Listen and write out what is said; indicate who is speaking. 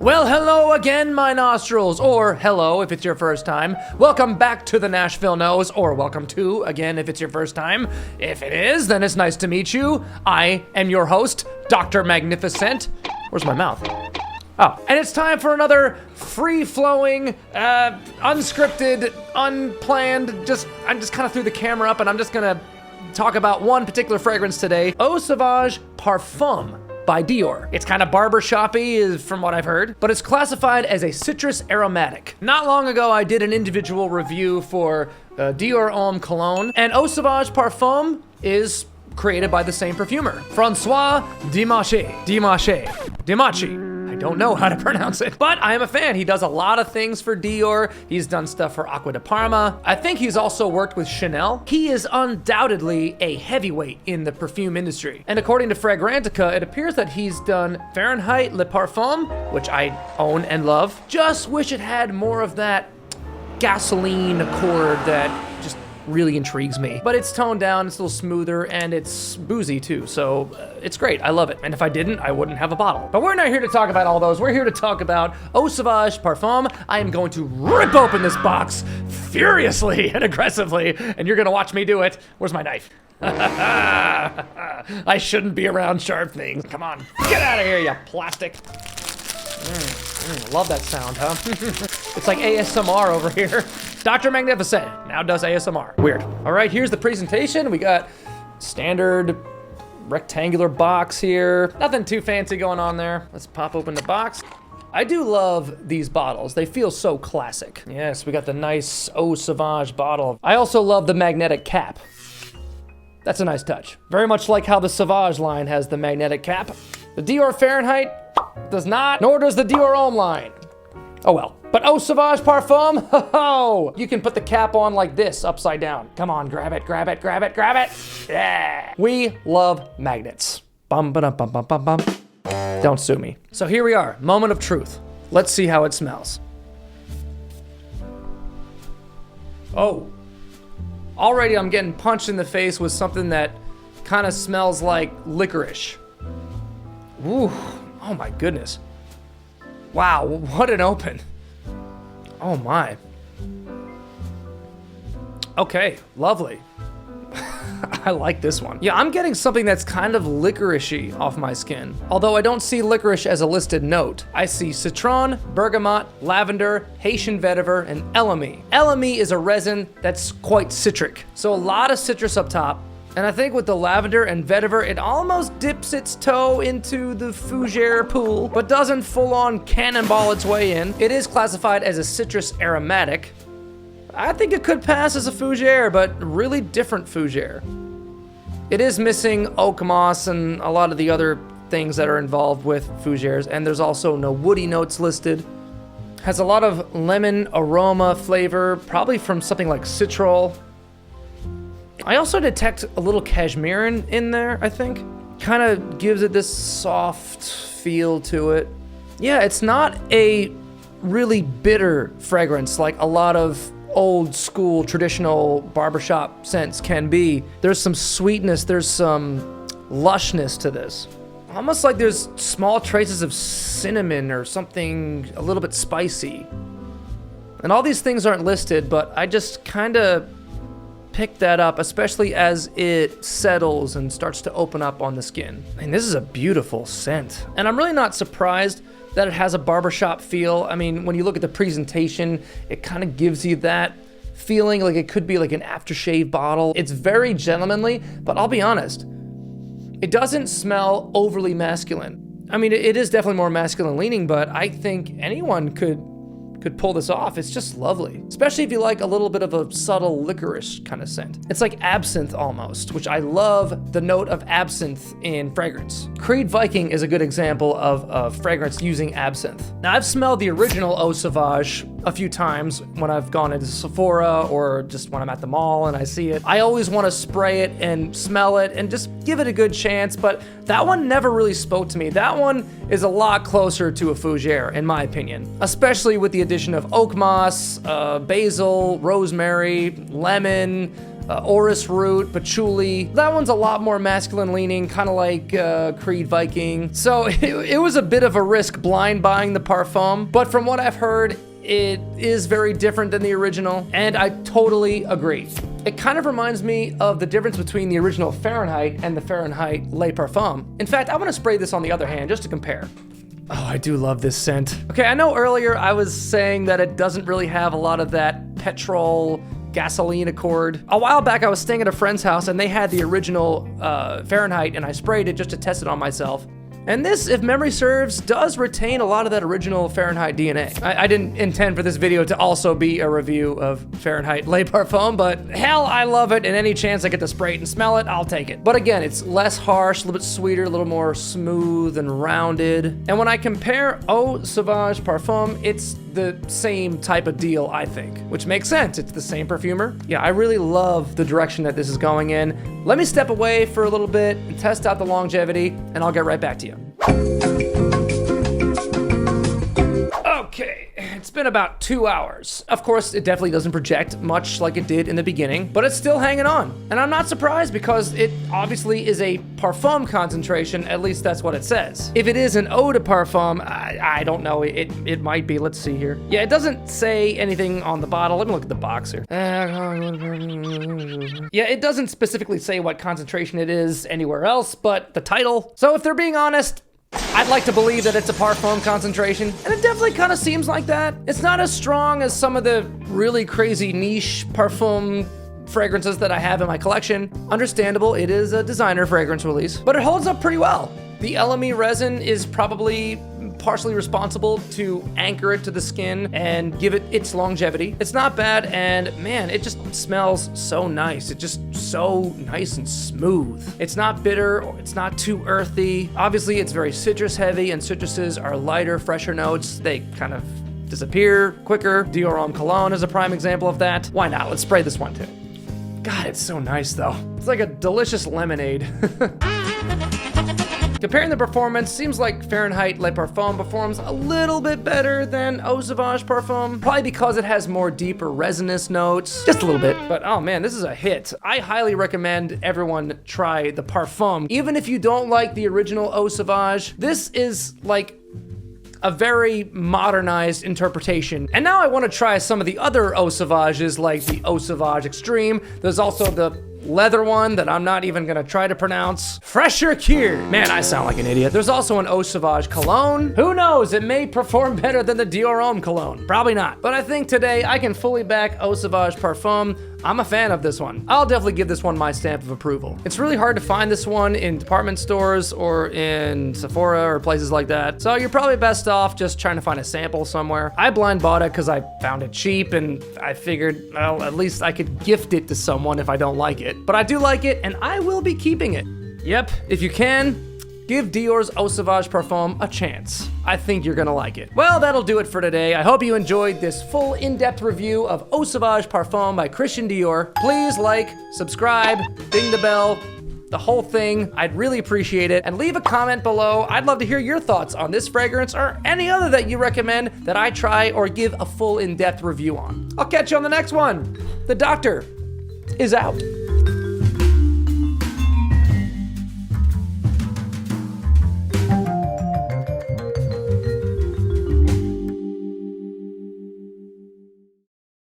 Speaker 1: Well, hello again, my nostrils, or hello if it's your first time. Welcome back to the Nashville Nose, or welcome to, again, if it's your first time. If it is, then it's nice to meet you. I am your host, Dr. Magnifiscent. Where's my mouth? Oh, and it's time for another free-flowing, unscripted, unplanned, I'm just kind of threw the camera up and I'm just gonna talk about one particular fragrance today, Eau Sauvage Parfum by Dior. It's kind of barbershop-y, from what I've heard, but it's classified as a citrus aromatic. Not long ago, I did an individual review for Dior Homme Cologne, and Eau Sauvage Parfum is created by the same perfumer, Francois Dimache. I don't know how to pronounce it, but I am a fan. He does a lot of things for Dior. He's done stuff for Acqua di Parma. I think he's also worked with Chanel. He is undoubtedly a heavyweight in the perfume industry. And according to Fragrantica, it appears that he's done Fahrenheit Le Parfum, which I own and love. Just wish it had more of that gasoline accord that just really intrigues me. But it's toned down, it's a little smoother, and it's boozy too, so it's great. I love it. And if I didn't, I wouldn't have a bottle. But we're not here to talk about all those. We're here to talk about Eau Sauvage Parfum. I am going to rip open this box furiously and aggressively, and you're gonna watch me do it. Where's my knife? I shouldn't be around sharp things. Come on, get out of here, you plastic. Love that sound, huh? It's like ASMR over here. Dr. Magnificent now does ASMR. Weird. All right, here's the presentation. We got standard rectangular box here. Nothing too fancy going on there. Let's pop open the box. I do love these bottles. They feel so classic. Yes, we got the nice Eau Sauvage bottle. I also love the magnetic cap. That's a nice touch. Very much like how the Sauvage line has the magnetic cap. The Dior Fahrenheit does not, nor does the Dior Homme line. Oh well. But Eau Sauvage Parfum, ho-ho! You can put the cap on like this, upside down. Come on, grab it, grab it, grab it, grab it. Yeah! We love magnets. Bum ba dum bum bum bum bum. Don't sue me. So here we are, moment of truth. Let's see how it smells. Oh. Already I'm getting punched in the face with something that kind of smells like licorice. Ooh, oh my goodness. Wow, what an open. Oh my. Okay, lovely. I like this one. Yeah, I'm getting something that's kind of licorice-y off my skin. Although I don't see licorice as a listed note. I see citron, bergamot, lavender, Haitian vetiver, and elemi. Elemi is a resin that's quite citric. So a lot of citrus up top. And I think with the lavender and vetiver, it almost dips its toe into the fougere pool, but doesn't full-on cannonball its way in. It is classified as a citrus aromatic. I think it could pass as a fougere, but really different fougere. It is missing oak moss and a lot of the other things that are involved with fougeres, and there's also no woody notes listed. Has a lot of lemon aroma flavor, probably from something like citral. I also detect a little cashmere in there, I think. Kind of gives it this soft feel to it. Yeah, it's not a really bitter fragrance like a lot of old school traditional barbershop scents can be. There's some sweetness, there's some lushness to this. Almost like there's small traces of cinnamon or something a little bit spicy. And all these things aren't listed, but I just kind of pick that up, especially as it settles and starts to open up on the skin. And this is a beautiful scent. And I'm really not surprised that it has a barbershop feel. I mean, when you look at the presentation, it kind of gives you that feeling like it could be like an aftershave bottle. It's very gentlemanly, but I'll be honest, it doesn't smell overly masculine. I mean, it is definitely more masculine leaning, but I think anyone could pull this off. It's just lovely. Especially if you like a little bit of a subtle licorice kind of scent. It's like absinthe almost, which I love the note of absinthe in fragrance. Creed Viking is a good example of fragrance using absinthe. Now I've smelled the original Eau Sauvage a few times when I've gone into Sephora or just when I'm at the mall and I see it. I always want to spray it and smell it and just give it a good chance, but that one never really spoke to me. That one is a lot closer to a fougere, in my opinion, especially with the addition of oak moss, basil, rosemary, lemon, orris root, patchouli. That one's a lot more masculine leaning, kind of like Creed Viking. So it was a bit of a risk blind buying the Parfum, but from what I've heard, it is very different than the original, and I totally agree. It kind of reminds me of the difference between the original Fahrenheit and the Fahrenheit Le Parfum. In fact, I want to spray this on the other hand just to compare. Oh, I do love this scent. Okay, I know earlier I was saying that it doesn't really have a lot of that petrol gasoline accord. A while back, I was staying at a friend's house and they had the original Fahrenheit, and I sprayed it just to test it on myself. And this, if memory serves, does retain a lot of that original Fahrenheit DNA. I didn't intend for this video to also be a review of Fahrenheit Le Parfum, but hell, I love it, and any chance I get to spray it and smell it, I'll take it. But again, it's less harsh, a little bit sweeter, a little more smooth and rounded. And when I compare Eau Sauvage Parfum, it's the same type of deal, I think, which makes sense. It's the same perfumer. Yeah, I really love the direction that this is going in. Let me step away for a little bit and test out the longevity, and I'll get right back to you. Okay, it's been about 2 hours. Of course, it definitely doesn't project much like it did in the beginning, but it's still hanging on. And I'm not surprised because it obviously is a Parfum concentration, at least that's what it says. If it is an Eau de Parfum, I don't know, it might be. Let's see here. Yeah, it doesn't say anything on the bottle. Let me look at the box here. Yeah, it doesn't specifically say what concentration it is anywhere else, but the title. So if they're being honest, I'd like to believe that it's a Parfum concentration, and it definitely kind of seems like that. It's not as strong as some of the really crazy niche Parfum fragrances that I have in my collection. Understandable, it is a designer fragrance release, but it holds up pretty well. The LME resin is probably partially responsible to anchor it to the skin and give it its longevity. It's not bad, and man, it just smells so nice. It's just so nice and smooth. It's not bitter, or it's not too earthy. Obviously, it's very citrus heavy, and citruses are lighter, fresher notes. They kind of disappear quicker. Dior Eau Cologne is a prime example of that. Why not? Let's spray this one too. God, it's so nice though. It's like a delicious lemonade. Comparing the performance, seems like Fahrenheit Le Parfum performs a little bit better than Eau Sauvage Parfum, probably because it has more deeper resinous notes, just a little bit. But oh man, this is a hit. I highly recommend everyone try the Parfum. Even if you don't like the original Eau Sauvage, this is like a very modernized interpretation. And now I want to try some of the other Eau Sauvages, like the Eau Sauvage Extreme. There's also the leather one that I'm not even gonna try to pronounce. Fresher Cure. Man, I sound like an idiot. There's also an Eau Sauvage Cologne. Who knows, it may perform better than the Dior Eau Cologne. Probably not. But I think today I can fully back Eau Sauvage Parfum. I'm a fan of this one. I'll definitely give this one my stamp of approval. It's really hard to find this one in department stores or in Sephora or places like that. So you're probably best off just trying to find a sample somewhere. I blind bought it because I found it cheap and I figured, well, at least I could gift it to someone if I don't like it. But I do like it and I will be keeping it. Yep, if you can, give Dior's Eau Sauvage Parfum a chance. I think you're gonna like it. Well, that'll do it for today. I hope you enjoyed this full in-depth review of Eau Sauvage Parfum by Christian Dior. Please like, subscribe, ding the bell, the whole thing. I'd really appreciate it. And leave a comment below. I'd love to hear your thoughts on this fragrance or any other that you recommend that I try or give a full in-depth review on. I'll catch you on the next one. The doctor is out.